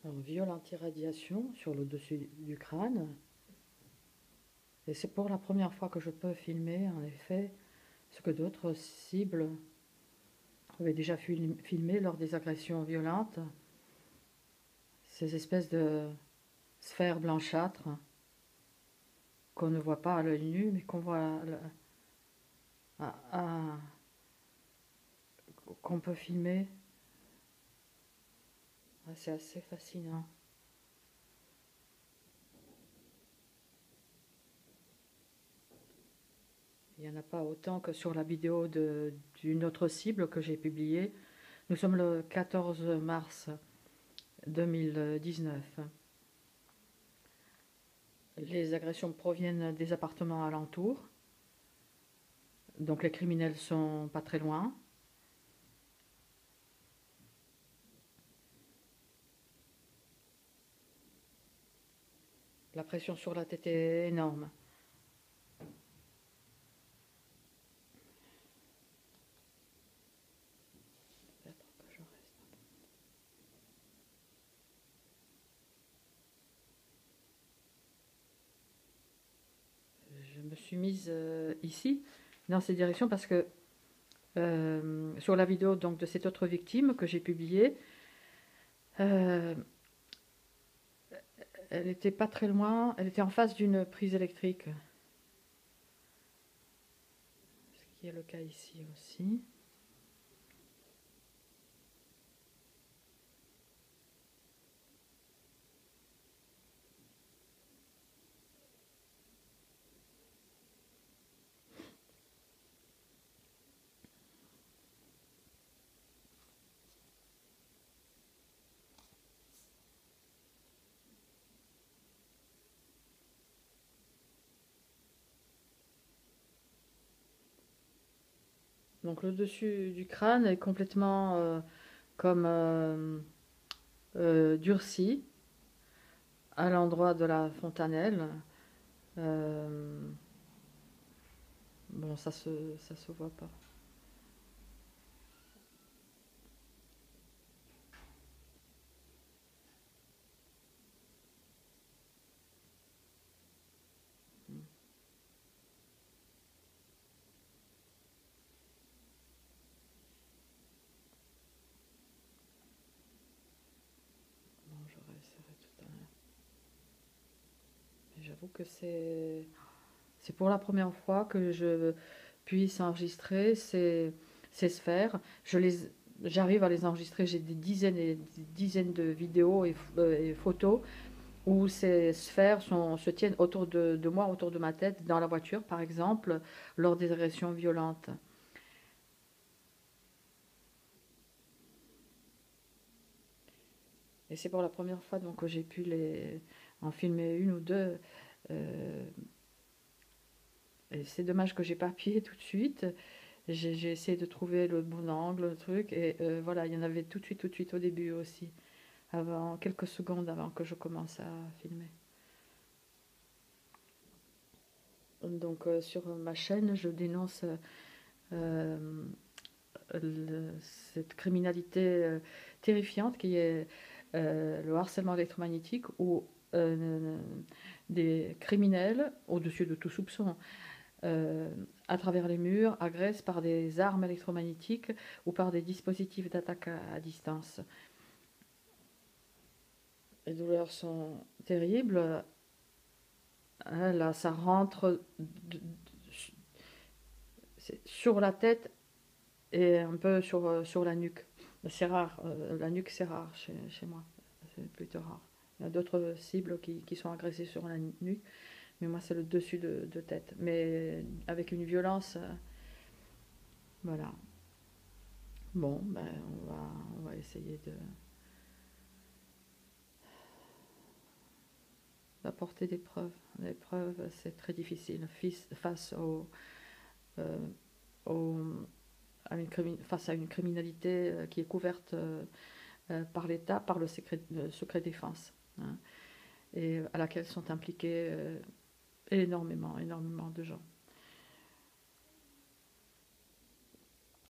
Un viol anti-radiation sur le dessus du crâne. Et c'est pour la première fois que je peux filmer, en effet, ce que d'autres cibles avaient déjà filmé lors des agressions violentes. Ces espèces de sphères blanchâtres qu'on ne voit pas à l'œil nu, mais qu'on voit qu'on peut filmer. C'est assez fascinant. Il n'y en a pas autant que sur la vidéo d'une autre cible que j'ai publiée. Nous sommes le 14 mars 2019. Les agressions proviennent des appartements alentours. Donc les criminels sont pas très loin. La pression sur la tête est énorme. Peut-être que je reste. Je me suis mise ici, dans cette direction, parce que sur la vidéo donc, de cette autre victime que j'ai publiée, elle n'était pas très loin, elle était en face d'une prise électrique. Ce qui est le cas ici aussi. Donc le dessus du crâne est complètement comme durci à l'endroit de la fontanelle. Bon, ça se voit pas. Bon, je réessayerai tout à l'heure. J'avoue que c'est pour la première fois que je puisse enregistrer ces sphères. J'arrive à les enregistrer, j'ai des dizaines et des dizaines de vidéos et photos où ces sphères se tiennent autour de moi, autour de ma tête, dans la voiture par exemple, lors des agressions violentes. Et c'est pour la première fois donc, que j'ai pu en filmer une ou deux. Euh, et c'est dommage que j'ai pas appuyé tout de suite. J'ai essayé de trouver le bon angle, le truc, et voilà, il y en avait tout de suite au début aussi, avant, quelques secondes avant que je commence à filmer. Donc sur ma chaîne, je dénonce euh, cette criminalité terrifiante qui est le harcèlement électromagnétique où des criminels, au-dessus de tout soupçon, à travers les murs, agressent par des armes électromagnétiques ou par des dispositifs d'attaque à distance. Les douleurs sont terribles. Là, ça rentre sur la tête et un peu sur la nuque. C'est rare, la nuque c'est rare chez moi, c'est plutôt rare. Il y a d'autres cibles qui sont agressées sur la nuque, mais moi c'est le dessus de tête. Mais avec une violence, voilà. Bon, ben, on va essayer d'apporter des preuves. Les preuves, c'est très difficile face euh, au, face à une criminalité qui est couverte par l'État, par le secret défense, hein, et à laquelle sont impliqués énormément de gens.